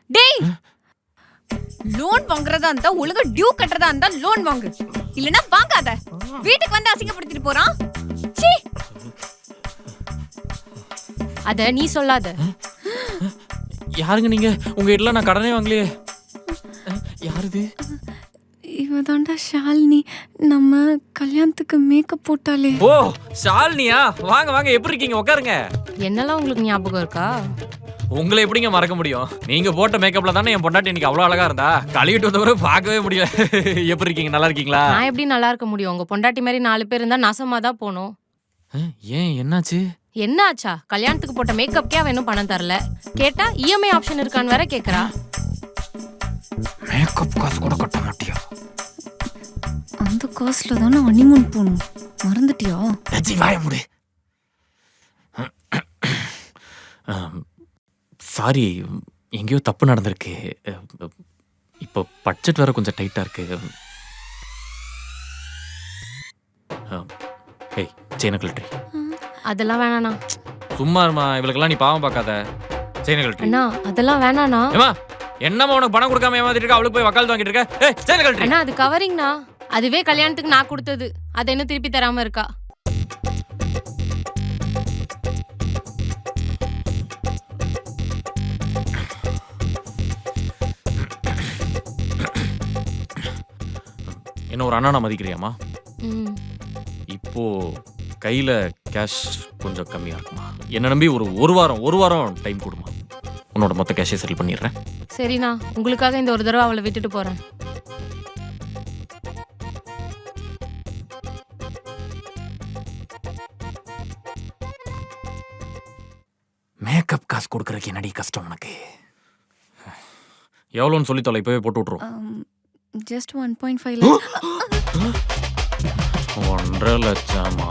டேய் லோன் வாங்குறதா இருந்தா ஒழுங்கா டியூ கட்டுறதா இருந்தா லோன் வாங்கு, இல்லனா வாங்காத. வீட்டுக்கு வந்து அசிங்கப்படுத்திட்டு போறான். சீ. அத நீ சொல்லாத. யாருங்க நீங்க? உங்க வீட்ல நான் கடனே வாங்கலையே. யார் இது? இவதாண்டா ஷாலினி, நம்ம கல்யாணத்துக்கு மேக்கப் போட்டாலே. ஓ ஷாலினியா, வாங்க வாங்க, எப்படி இருக்கீங்க? உட்காருங்க. என்னெல்லாம் உங்களுக்கு ஞாபகம் இருக்கா? உங்களை எப்படிங்க மறக்க முடியும்? நீங்க போட்ட மேக்கப்ல தானே என் பொண்டாட்டி இன்னைக்கு அவ்வளவு அழகா இருந்தா. கழுவிட்டு வந்தவரை பார்க்கவே முடியல. எப்படி இருக்கீங்க? நல்லா இருக்கீங்களா? நான் எப்படி நல்லா இருக்க முடியும்? உங்க பொண்டாட்டி மாதிரி 4 பேர் இருந்தா நாசமா தான் போகணும். ஏன் என்னாச்சு? என்ன ஆச்சா? கல்யாணத்துக்கு போட்ட மேக்கப்க்கே அவ இன்னும் பணம் தரல. கேட்டா இஎம்ஐ ஆப்ஷன் இருக்கான்னு வேற கேக்குறா. மேக்கப் காசு கூட கட்ட மாட்டியா? அந்த காசுல தானே ஹனிமூன் போகணும், மறந்துட்டியா? ரஜி வாய முடி. சாரி, எங்கேயோ தப்பு நடந்திருக்கு. இப்போ பட்ஜெட் வேற கொஞ்சம் டைட்டா இருக்கு. ஏய் செயினை கழட்டி. அதெல்லாம் வேணாண்ணா. சும்மா இருமா, இவளுக்கெல்லாம் நீ பாவம் பார்க்காத. செயினை கழட்டி. அண்ணா அதெல்லாம் வேணாண்ணா. ஏமா என்னம்மா உனக்கு பணம் கொடுக்காம ஏமாத்திட்டு இருக்க? அவளுக்கு போய் வக்காலத்து வாங்கிட்டு இருக்க? ஏய் செயினை கழட்டி. அண்ணா அது கவரிங்ண்ணா. அதுவே கல்யாணத்துக்கு நான் கொடுத்தது. அதை இன்னும் திருப்பி தராம இருக்கா. என்ன ஒரு அண்ணா மதிக்கிறியாமா? ம். இப்போ கையில கேஷ் கொஞ்சம் கம்மியா இருக்குமா? என்ன நம்பி ஒரு வாரம் டைம் கொடுமா. உன்னோட மொத்த கேஷை செட்டில் பண்ணிடுறேன். சரிண்ணா, உங்களுக்காக இந்த ஒரு தடவை அவளை விட்டுட்டு போறேன். மேக்கப் காசு கொடுக்கறதுக்கு என்னடி கஷ்டம் உனக்கு? எவ்வளோன்னு சொல்லி தொலை, இப்பவே போட்டு விட்ருவோம். Just 1.5 lakhs. 1.5 லட்சமா?